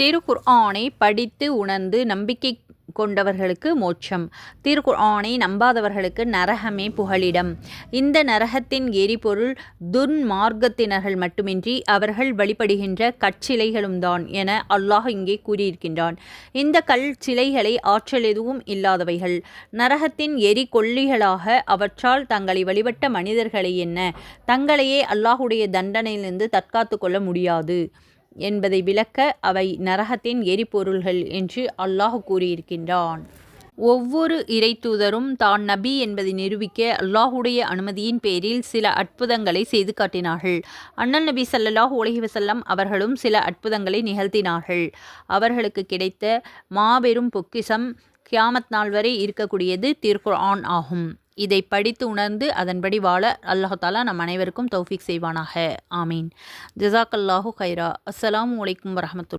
திருக்குர்ஆனை படித்து உணர்ந்து நம்பிக்கை கொண்டவர்களுக்கு மோட்சம், திருக்குர்ஆனை நம்பாதவர்களுக்கு நரகமே புகலிடம். இந்த நரகத்தின் எரிபொருள் துன்மார்க்கத்தினர்கள் மட்டுமின்றி அவர்கள் வழிபடுகின்ற கற்சிலைகளும் தான் என அல்லாஹ் இங்கே கூறியிருக்கின்றான். இந்த கல் சிலைகளை ஆற்றல் எதுவும் இல்லாதவைகள், நரகத்தின் எரி கொல்லிகளாக அவற்றால் தங்களை வழிபட்ட மனிதர்களை என்ன தங்களையே அல்லாஹுடைய தண்டனையிலிருந்து தற்காத்து கொள்ள முடியாது என்பதை விளக்க அவை நரகத்தின் எரிபொருள்கள் என்று அல்லாஹ் கூறியிருக்கின்றான். ஒவ்வொரு இறைத்தூதரும் தான் நபி என்பதை நிரூபிக்க அல்லாஹுடைய அனுமதியின் பேரில் சில அற்புதங்களை செய்து காட்டினார்கள். அண்ணல் நபி ஸல்லல்லாஹு அலைஹி வஸல்லம் அவர்களும் சில அற்புதங்களை நிகழ்த்தினார்கள். அவர்களுக்கு கிடைத்த மாபெரும் பொக்கிஷம் கியாமத் நாள் வரை இருக்கக்கூடியது திருக்குர்ஆன் ஆகும். இதை படித்து உணர்ந்து அதன்படி வாழ அல்லாஹ் தஆலா நம் அனைவருக்கும் தௌஃபீக் செய்வானாக. ஆமீன். ஜஸாக்கல்லாஹு கைரா. அஸ்ஸலாமு அலைக்கும் வரஹ்மத்துல்லாஹி